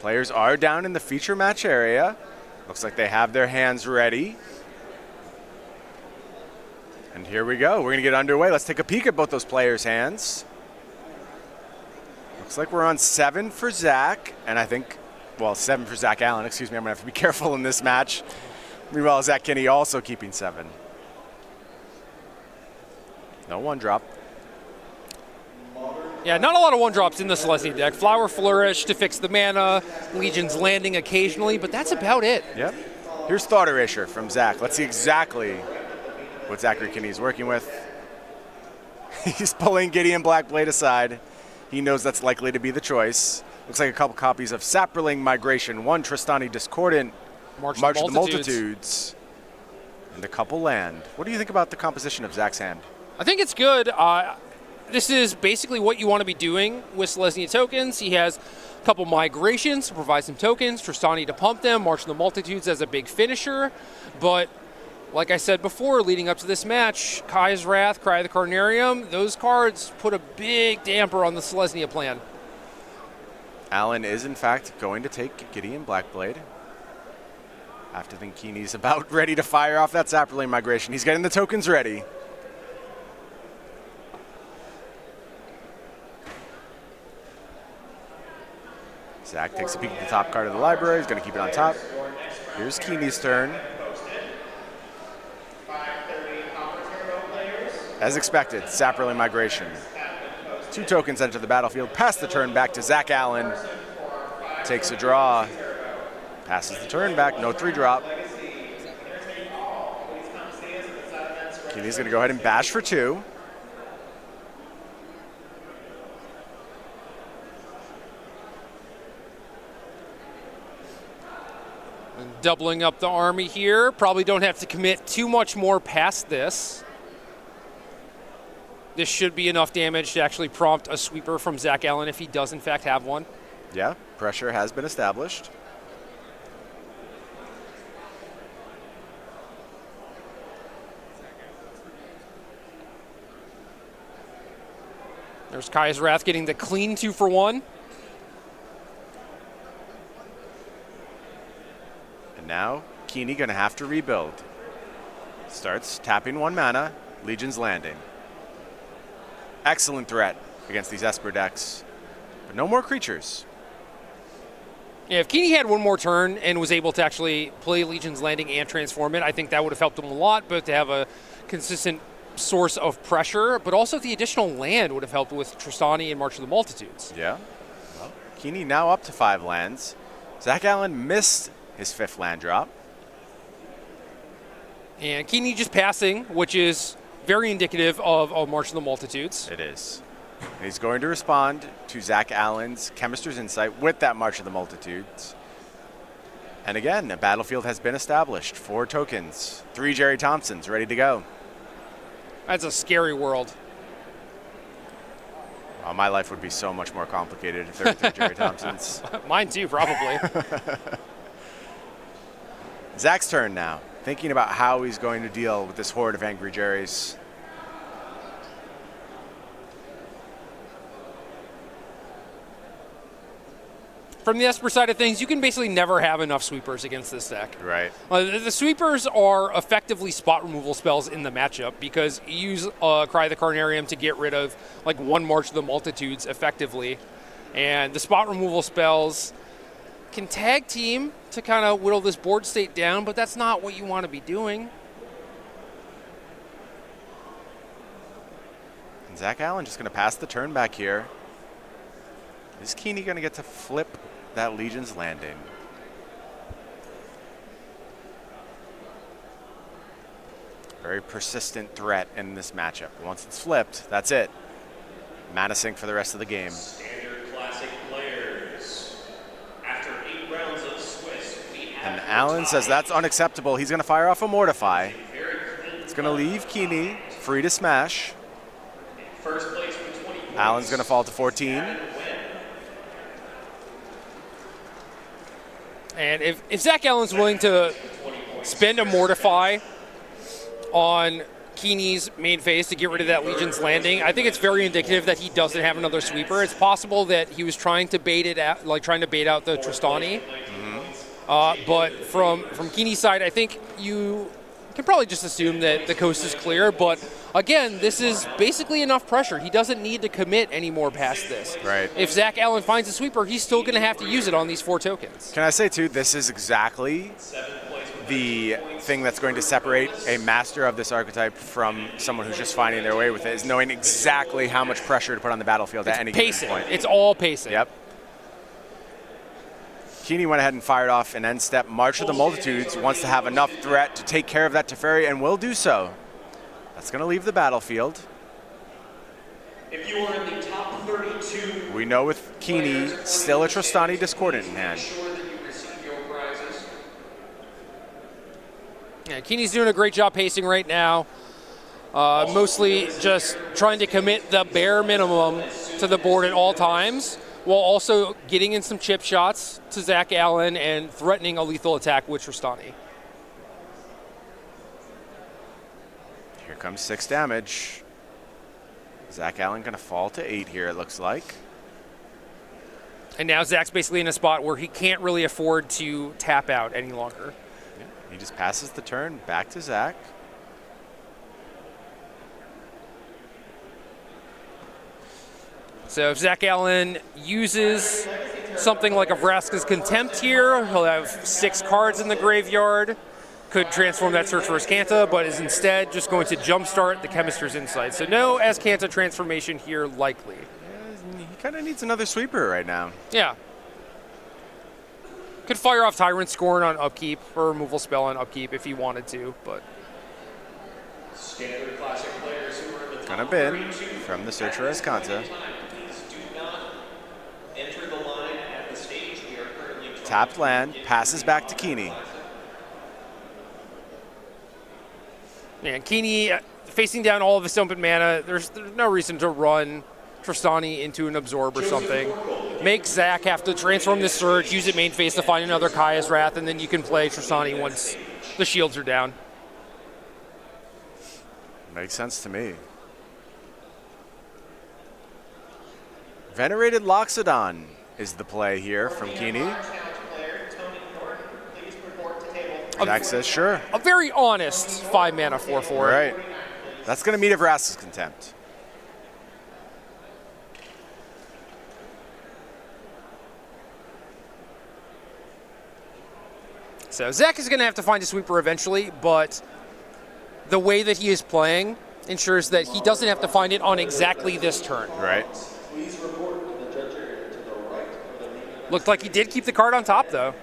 Players are down in the feature match area. Looks like they have their hands ready. And here we go. We're going to get underway. Let's take a peek at both those players' hands. Looks like we're on 7 for Zach, and I think, well, 7 for Zach Allen. Excuse me, I'm going to have to be careful in this match. Meanwhile, Zach Kiihne also keeping 7. No one drop. Yeah, not a lot of one-drops in the Selesnya deck. Flower Flourish to fix the mana, Legion's Landing occasionally, but that's about it. Yep. Here's Thought Erasure from Zach. Let's see exactly what Zachary Kiihne is working with. He's pulling Gideon Blackblade aside. He knows that's likely to be the choice. Looks like a couple copies of Saproling Migration, 1 Tristani Discordant, March of the Multitudes, and a couple land. What do you think about the composition of Zach's hand? I think it's good. This is basically what you want to be doing with Selesnya tokens. He has a couple migrations to provide some tokens, Tristani to pump them, March of the Multitudes as a big finisher. But like I said before, leading up to this match, Kai's Wrath, Cry of the Carnarium, those cards put a big damper on the Selesnya plan. Allen is, in fact, going to take Gideon Blackblade. I have to think Kiihne's about ready to fire off that Saproling Migration. He's getting the tokens ready. Zach takes a peek at the top card of the library. He's going to keep it on top. Here's Kiihne's turn. As expected, Saproling Migration. 2 tokens enter the battlefield. Pass the turn back to Zach Allen. Takes a draw. Passes the turn back. No 3-drop. Kiihne's going to go ahead and bash for 2. And doubling up the army here. Probably don't have to commit too much more past this. This should be enough damage to actually prompt a sweeper from Zach Allen if he does in fact have one. Yeah, pressure has been established. There's Kai's Wrath getting the clean 2 for 1. And now Kiihne going to have to rebuild. Starts tapping 1 mana, Legion's Landing. Excellent threat against these Esper decks, but no more creatures. Yeah, if Kiihne had one more turn and was able to actually play Legion's Landing and transform it, I think that would have helped him a lot, both to have a consistent source of pressure, but also the additional land would have helped with Tristani and March of the Multitudes. Yeah. Well, Kiihne now up to 5 lands. Zach Allen missed his 5th land drop. And Kiihne just passing, which is very indicative of March of the Multitudes. It is. And he's going to respond to Zach Allen's Chemister's Insight with that March of the Multitudes. And again, a battlefield has been established. 4 tokens, 3 Jerry Thompsons ready to go. That's a scary world. Well, my life would be so much more complicated if there were 3 Jerry Thompsons. Mine too, probably. Zach's turn now. Thinking about how he's going to deal with this horde of angry Jerrys. From the Esper side of things, you can basically never have enough sweepers against this deck. Right. The sweepers are effectively spot removal spells in the matchup because you use Cry of the Carnarium to get rid of like 1 March of the Multitudes effectively. And the spot removal spells can tag team to kind of whittle this board state down, but that's not what you want to be doing. And Zach Allen just going to pass the turn back here. Is Kiihne going to get to flip that Legion's Landing? Very persistent threat in this matchup. Once it's flipped, that's it. Mana sink for the rest of the game. Standard classic players. After 8 rounds of Swiss, we have And Allen says that's unacceptable. He's going to fire off a Mortify. It's going to leave Kiihne free to smash. First place with 20 points. Allen's going to fall to 14. And if Zach Allen's willing to spend a Mortify on Kiihne's main phase to get rid of that Legion's Landing. I think it's very indicative that he doesn't have another sweeper. It's possible that he was trying to bait it out, like trying to bait out the Tristani. But from Kiihne's side, I think you can probably just assume that the coast is clear. But again, this is basically enough pressure. He doesn't need to commit any more past this. Right. If Zach Allen finds a sweeper, he's still going to have to use it on these 4 tokens. Can I say, too, this is exactly the thing that's going to separate a master of this archetype from someone who's just finding their way with it, is knowing exactly how much pressure to put on the battlefield at any given point. It's all pacing. Yep. Kiihne went ahead and fired off an end step. March of the Multitudes wants to have enough threat to take care of that Teferi, and will do so. That's going to leave the battlefield. If you are in the top 32, We know with Kiihne, still a Tristani Discordant in hand. ensure that you receive your prizes. Yeah, Kiihne's doing a great job pacing right now. Mostly just trying to commit the bare minimum to the board at all times, while also getting in some chip shots to Zach Allen and threatening a lethal attack with Tristani. Here comes 6 damage. Zach Allen going to fall to 8 here, it looks like. And now Zach's basically in a spot where he can't really afford to tap out any longer. Yeah, he just passes the turn back to Zach. So if Zach Allen uses something like a Vraska's Contempt here, he'll have 6 cards in the graveyard. Could transform that search for Azcanta, but is instead just going to jumpstart the Chemist's Insight. So no Azcanta transformation here likely. Yeah, he kind of needs another sweeper right now. Yeah. Could fire off Tyrant Scorn on upkeep or removal spell on upkeep if he wanted to, but Standard classic players who are in the top Gonna bin 32 from the search for Azcanta. Please do not enter the line at the stage. We are currently trying Tapped to land, get passes back to Kiihne. man, Kiihne facing down all of his open mana, there's no reason to run Tristani into an Absorb or something. Make Zach have to transform this Surge, use it main phase to find another Kaya's Wrath, and then you can play Tristani once the shields are down. Makes sense to me. Venerated Loxodon is the play here from Kiihne. Zach says, sure. A very honest 5 mana 4/4. Right. That's going to meet a Vraska's Contempt. So Zach is going to have to find a sweeper eventually, but the way that he is playing ensures that he doesn't have to find it on exactly this turn. Right. Please report to the judge area to the right of the main Looked like he did keep the card on top, though.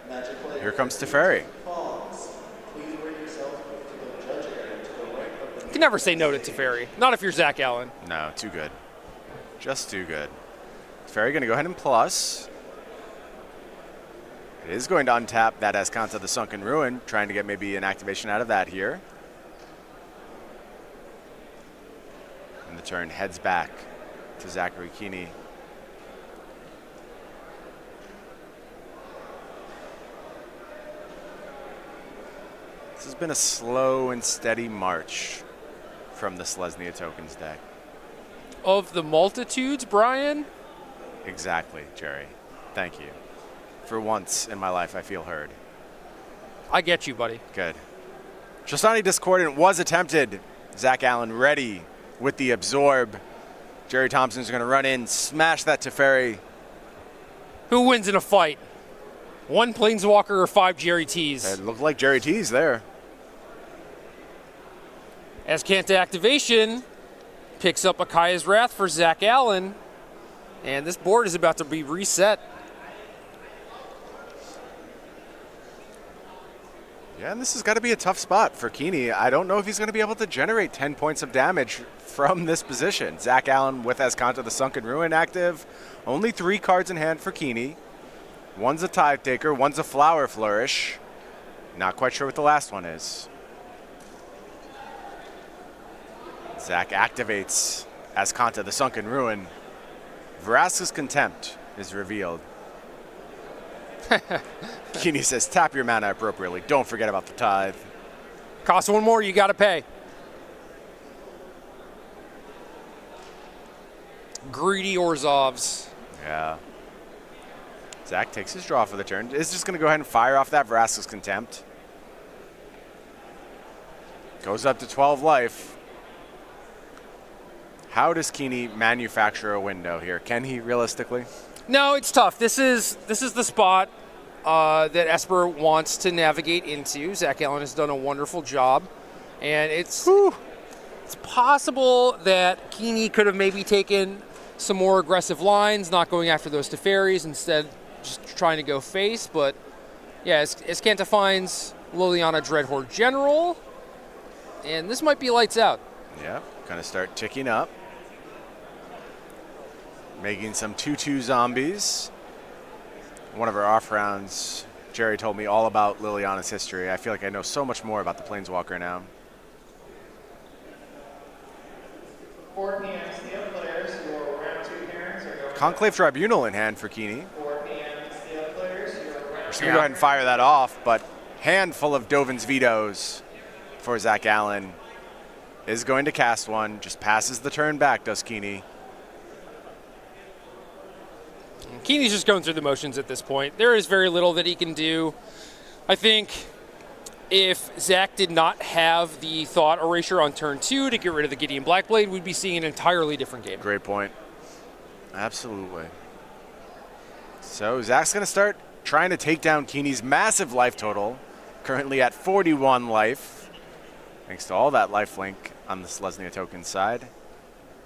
magic player. Here comes Teferi. Pawns. Please bring yourself to the judge area to the right of the You can never say no to Teferi. Not if you're Zach Allen. No, too good. Just too good. Teferi going to go ahead and plus. It is going to untap that Azcanta the Sunken Ruin, trying to get maybe an activation out of that here. And the turn heads back to Zachary Kiihne. This has been a slow and steady march from the Selesnya Tokens deck. Of the multitudes, Brian? Exactly, Jerry. Thank you. For once in my life, I feel heard. I get you, buddy. Good. Tristani Discordant was attempted. Zach Allen ready with the Absorb. Jerry Thompson's going to run in, smash that Teferi. Who wins in a fight? 1 Planeswalker or 5 Jerry T's? It looked like Jerry T's there. Azcanta activation picks up a Kaya's Wrath for Zach Allen, and this board is about to be reset. Yeah, and this has got to be a tough spot for Kiihne. I don't know if he's going to be able to generate 10 points of damage from this position. Zach Allen with Azcanta the Sunken Ruin active. Only 3 cards in hand for Kiihne. One's a Tithe Taker, one's a Flower Flourish. Not quite sure what the last one is. Zach activates Azcanta the Sunken Ruin. Vraska's Contempt is revealed. Kiihne says, tap your mana appropriately. Don't forget about the Tithe. Costs 1 more, you got to pay. greedy Orzhovs. Yeah. Zach takes his draw for the turn. Is just going to go ahead and fire off that Vraska's Contempt. Goes up to 12 life. How does Kiihne manufacture a window here? Can he realistically? No, it's tough. This is the spot that Esper wants to navigate into. Zach Allen has done a wonderful job, and it's possible that Kiihne could have maybe taken some more aggressive lines, not going after those Teferis, instead just trying to go face. But yeah, as Kanta finds Liliana Dreadhorde General, and this might be lights out. Yeah, kind of start ticking up. Making some 2/2 zombies. One of our off rounds, Jerry told me all about Liliana's history. I feel like I know so much more about the Planeswalker now. 4 p.m. Steel players, your round 2 parents are going. Conclave Tribunal in hand for Kiihne. 4 p.m. Steel players, your round We're just going to go ahead and fire that off, but handful of Dovin's Vetoes for Zach Allen. Is going to cast one, just passes the turn back, does Kiihne. Kiihne's just going through the motions at this point. There is very little that he can do. I think if Zach did not have the Thought Erasure on turn 2 to get rid of the Gideon Blackblade, we'd be seeing an entirely different game. Great point. Absolutely. So Zach's going to start trying to take down Kiihne's massive life total, currently at 41 life, thanks to all that life link on the Selesnya token side.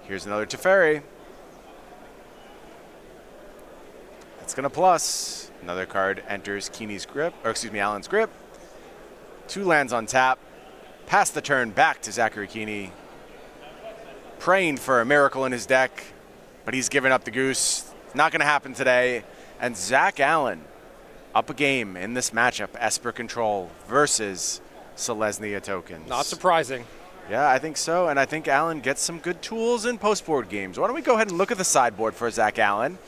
Here's another Teferi. It's going to plus. Another card enters Kiihne's grip, or excuse me, Allen's grip. 2 lands on tap. Pass the turn back to Zachary Kiihne. Praying for a miracle in his deck, but he's given up the goose. Not going to happen today. And Zach Allen up a game in this matchup, Esper Control versus Selesnya tokens. Not surprising. Yeah, I think so, and I think Allen gets some good tools in post-board games. Why don't we go ahead and look at the sideboard for Zach Allen.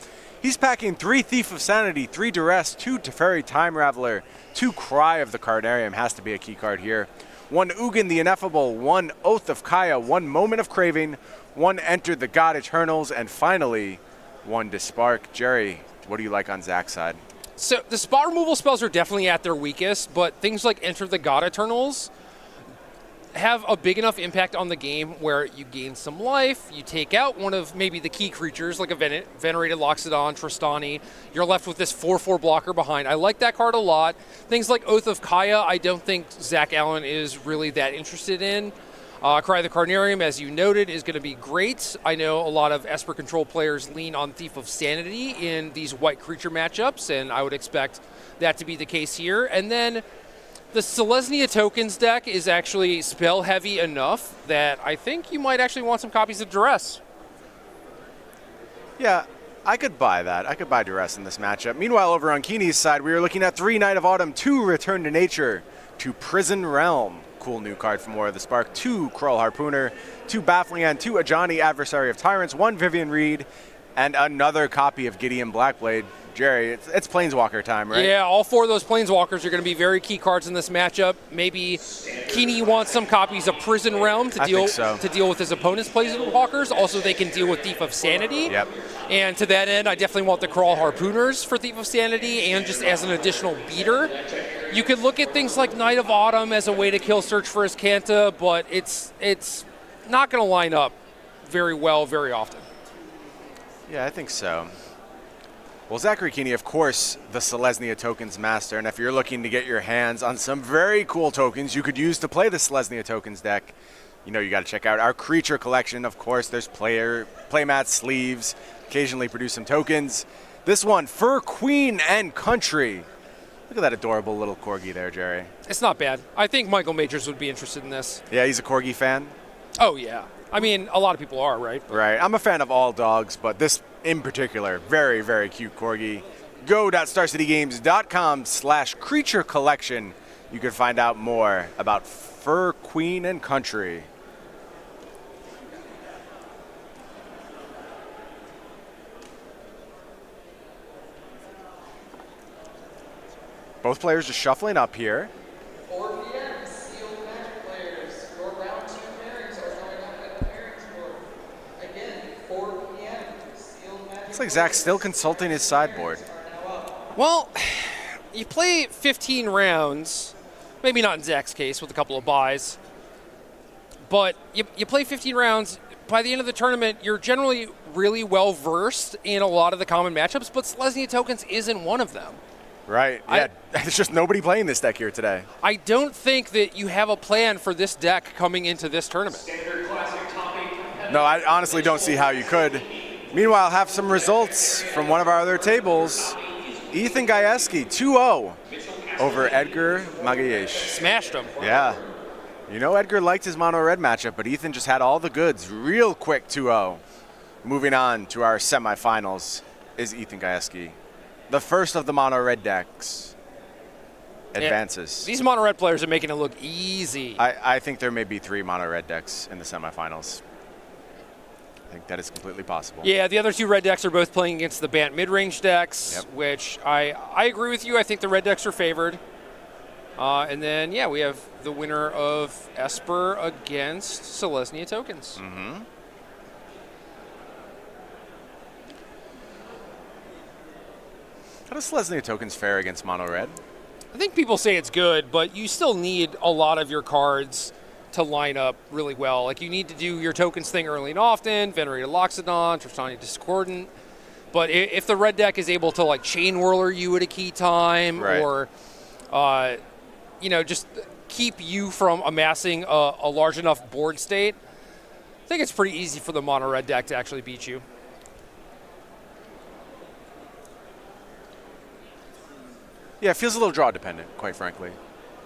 He's packing 3 Thief of Sanity, 3 Duress, 2 Teferi Time Raveler, 2 Cry of the Carnarium, has to be a key card here, 1 Ugin the Ineffable, 1 Oath of Kaya, 1 Moment of Craving, 1 Enter the God Eternals, and finally, 1 Dispark. Jerry, what do you like on Zach's side? So the spot removal spells are definitely at their weakest, but things like Enter the God Eternals have a big enough impact on the game where you gain some life, you take out one of maybe the key creatures like a Venerated Loxodon, Tristani, you're left with this 4/4 blocker behind. I like that card a lot. Things like Oath of Kaya, I don't think Zach Allen is really that interested in. Cry of the Carnarium, as you noted, is going to be great. I know a lot of Esper Control players lean on Thief of Sanity in these white creature matchups, and I would expect that to be the case here. And then the Selesnya tokens deck is actually spell heavy enough that I think you might actually want some copies of Duress. Yeah, I could buy that. I could buy Duress in this matchup. Meanwhile, over on Kiihne's side, we are looking at 3 Night of Autumn, 2 Return to Nature, 2 Prison Realm. Cool new card from War of the Spark, 2 Krull Harpooner, 2 Baffling End, 2 Ajani Adversary of Tyrants, 1 Vivian Reed, and another copy of Gideon Blackblade. Jerry, it's Planeswalker time, right? Yeah, all 4 of those Planeswalkers are going to be very key cards in this matchup. Maybe Kiihne wants some copies of Prison Realm to deal with his opponent's Planeswalkers. Also, they can deal with Thief of Sanity. Yep. And to that end, I definitely want the Krull Harpooners for Thief of Sanity and just as an additional beater. You could look at things like Night of Autumn as a way to kill Search for Azcanta, but it's not going to line up very well very often. Yeah, I think so. Well, Zachary Kiihne, of course, the Selesnya tokens master, and if you're looking to get your hands on some very cool tokens you could use to play the Selesnya tokens deck, you know you got to check out our creature collection. Of course, there's playmats, sleeves, occasionally produce some tokens. This one, Fur Queen and Country. Look at that adorable little corgi there, Jerry. It's not bad. I think Michael Majors would be interested in this. Yeah, he's a corgi fan. Oh, yeah. I mean, a lot of people are, right? Right. I'm a fan of all dogs, but this in particular, very, very cute corgi. Go.starcitygames.com/creature collection. You can find out more about Fur Queen and Country. Both players just shuffling up here. 4 p.m. Sealed Magic players, your round 2 pairings are going up at the pairings board. Again, 4 p.m. Looks like Zach's still consulting his sideboard. Well, you play 15 rounds, maybe not in Zach's case with a couple of buys, but you play 15 rounds. By the end of the tournament, you're generally really well versed in a lot of the common matchups, but Selesnya Tokens isn't one of them. Right, yeah, there's just nobody playing this deck here today. I don't think that you have a plan for this deck coming into this tournament. No, I honestly don't see how you could. Meanwhile, have some results from one of our other tables. Ethan Gajewski, 2-0 over Edgar Magayesh. Smashed him. Yeah. You know Edgar liked his mono red matchup, but Ethan just had all the goods. Real quick 2-0. Moving on to our semifinals is Ethan Gajewski. The first of the mono red decks advances. Yeah, these mono red players are making it look easy. I think there may be 3 mono red decks in the semifinals. I think that is completely possible. Yeah, the other 2 red decks are both playing against the Bant mid-range decks, which I agree with you. I think the red decks are favored. And then, yeah, we have the winner of Esper against Selesnya Tokens. Mm-hmm. How does Selesnya Tokens fare against mono red? I think people say it's good, but you still need a lot of your cards to line up really well. Like, you need to do your tokens thing early and often, Venerated Loxodon, Tristani Discordant. But if the red deck is able to, like, Chain Whirler you at a key time, right, or, you know, just keep you from amassing a large enough board state, I think it's pretty easy for the mono red deck to actually beat you. Yeah, it feels a little draw dependent, quite frankly.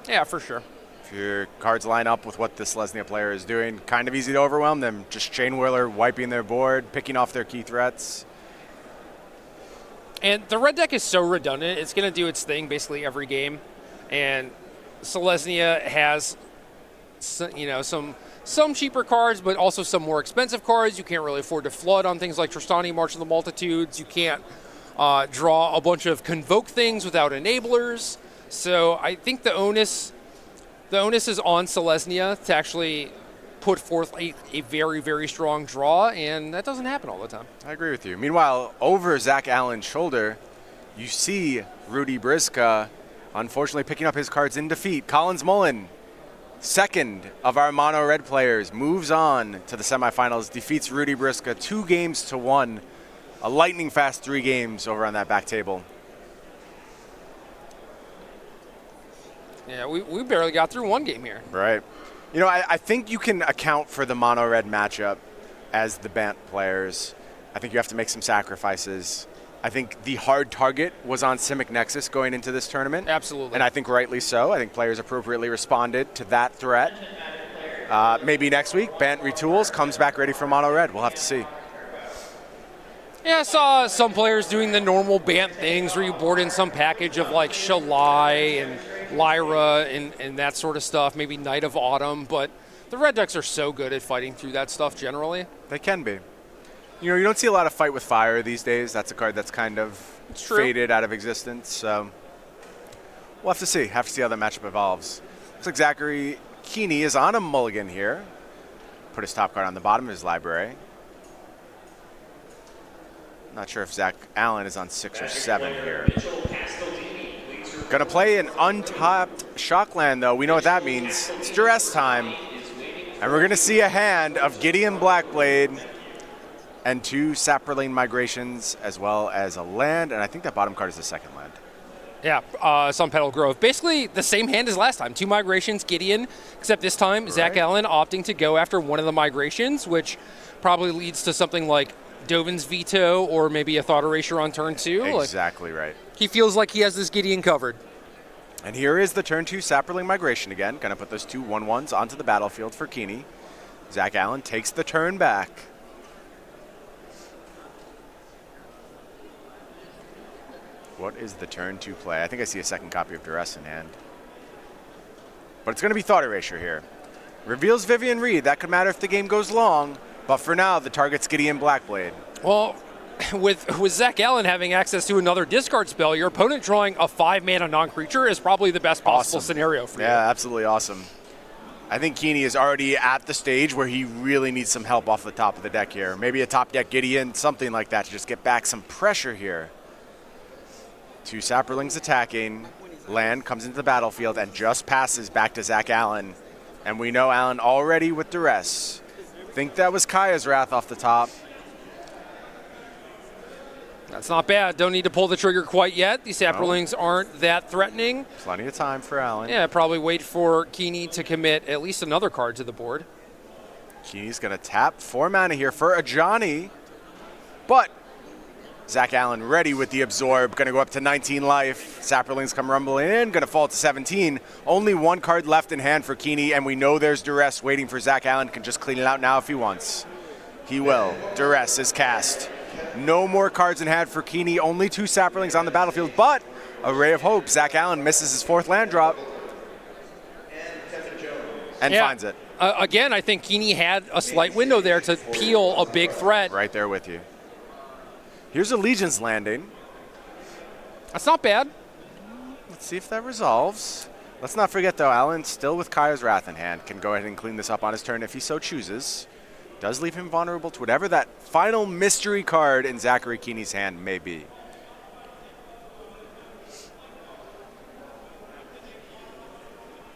Yeah, for sure. If your cards line up with what this Selesnya player is doing, kind of easy to overwhelm them. Just Chain Whirler, wiping their board, picking off their key threats. And the red deck is so redundant. It's going to do its thing basically every game. And Selesnya has, you know, some cheaper cards, but also some more expensive cards. You can't really afford to flood on things like Tristani, March of the Multitudes. You can't draw a bunch of Convoke things without enablers. So I think the onus is on Selesnya to actually put forth a very, very strong draw, and that doesn't happen all the time. I agree with you. Meanwhile, over Zach Allen's shoulder, you see Rudy Brisca, unfortunately picking up his cards in defeat. Collins Mullen, second of our mono red players, moves on to the semifinals, defeats Rudy Brisca 2-1. A lightning fast 3 games over on that back table. Yeah, we barely got through 1 game here. Right. You know, I think you can account for the mono red matchup as the Bant players. I think you have to make some sacrifices. I think the hard target was on Simic Nexus going into this tournament. Absolutely. And I think rightly so. I think players appropriately responded to that threat. Maybe next week, Bant retools, comes back ready for mono red. We'll have to see. Yeah, I saw some players doing the normal Bant things where you board in some package of like Shalai and Lyra and that sort of stuff, maybe Night of Autumn, but the red decks are so good at fighting through that stuff generally. They can be. You know, you don't see a lot of Fight with Fire these days. That's a card that's kind of faded out of existence. So we'll have to see how the matchup evolves. Looks like Zachary Kiihne is on a mulligan here. Put his top card on the bottom of his library. Not sure if Zach Allen is on 6 or 7 here. Gonna play an untapped Shockland, though. We know what that means. It's duress time. And we're gonna see a hand of Gideon Blackblade and 2 Saproling Migrations, as well as a land. And I think that bottom card is the second land. Yeah, Sun Petal Grove. Basically the same hand as last time. 2 migrations, Gideon, except this time Zach Allen opting to go after one of the migrations, which probably leads to something like Dovin's Veto or maybe a Thought Erasure on turn 2. Exactly right. He feels like he has this Gideon covered. And here is the turn 2 Saproling Migration again. Going to put those 2 1/1s onto the battlefield for Kiihne. Zach Allen takes the turn back. What is the turn 2 play? I think I see a second copy of Duress in hand. But it's going to be Thought Erasure here. Reveals Vivian Reed. That could matter if the game goes long. But for now, the target's Gideon Blackblade. Well, with Zach Allen having access to another discard spell, your opponent drawing a 5-mana non-creature is probably the best possible scenario for you. Yeah, absolutely awesome. I think Kiihne is already at the stage where he really needs some help off the top of the deck here. Maybe a top deck Gideon, something like that to just get back some pressure here. 2 Saprolings attacking. Land comes into the battlefield and just passes back to Zach Allen. And we know Allen already with duress. Think that was Kaya's Wrath off the top. That's not bad. Don't need to pull the trigger quite yet. These Saprolings aren't that threatening. Plenty of time for Allen. Yeah, probably wait for Kiihne to commit at least another card to the board. Kiihne's going to tap 4 mana here for a Johnny. But Zach Allen ready with the Absorb. Going to go up to 19 life. Saprolings come rumbling in. Going to fall to 17. Only 1 card left in hand for Kiihne, and we know there's duress waiting for Zach Allen. Can just clean it out now if he wants. He will. Duress is cast. No more cards in hand for Kiihne. Only 2 Saprolings on the battlefield, but a Ray of Hope. Zach Allen misses his 4th land drop. And finds it. Again, I think Kiihne had a slight window there to peel a big threat. Right there with you. Here's Allegiance Landing. That's not bad. Let's see if that resolves. Let's not forget, though, Allen still with Kaya's Wrath in hand. Can go ahead and clean this up on his turn if he so chooses. Does leave him vulnerable to whatever that final mystery card in Zachary Kiihne's hand may be.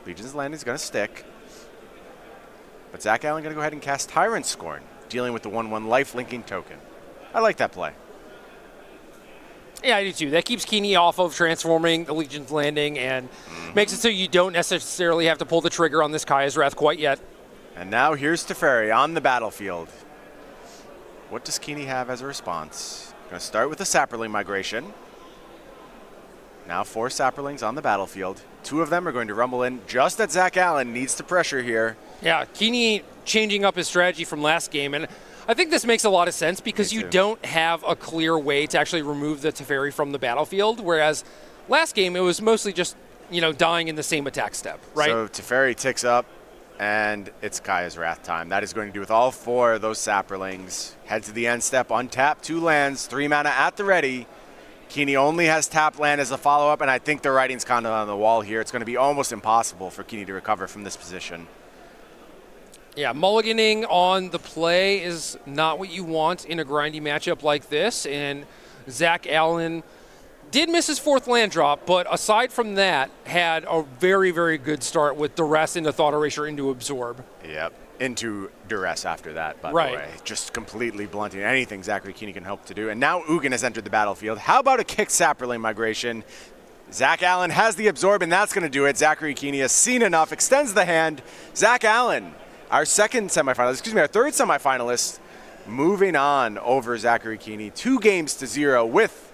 Legion's Landing is going to stick. But Zach Allen going to go ahead and cast Tyrant Scorn, dealing with the 1/1 life linking token. I like that play. Yeah, I do too. That keeps Kiihne off of transforming the Legion's Landing and makes it so you don't necessarily have to pull the trigger on this Kaya's Wrath quite yet. And now here's Teferi on the battlefield. What does Kiihne have as a response? Going to start with the Saproling migration. Now 4 Saprolings on the battlefield. 2 of them are going to rumble in just as Zach Allen needs to pressure here. Yeah, Kiihne changing up his strategy from last game. And I think this makes a lot of sense because you don't have a clear way to actually remove the Teferi from the battlefield, whereas last game it was mostly just, dying in the same attack step, right? So Teferi ticks up, and it's Kaya's Wrath time. That is going to do with all 4 of those Saprolings. Head to the end step, untap 2 lands, 3 mana at the ready. Kiihne only has tapped land as a follow-up, and I think the writing's kind of on the wall here. It's going to be almost impossible for Kiihne to recover from this position. Yeah, mulliganing on the play is not what you want in a grindy matchup like this, and Zach Allen did miss his 4th land drop, but aside from that, had a very, very good start with duress into Thought Erasure into Absorb. Yep, into duress after that, by the way. Just completely blunting anything Zachary Kiihne can hope to do. And now Ugin has entered the battlefield. How about a kick Saproling migration? Zach Allen has the Absorb, and that's going to do it. Zachary Kiihne has seen enough, extends the hand. Zach Allen, our 3rd semifinalist, moving on over Zachary Kiihne, 2 games to 0 with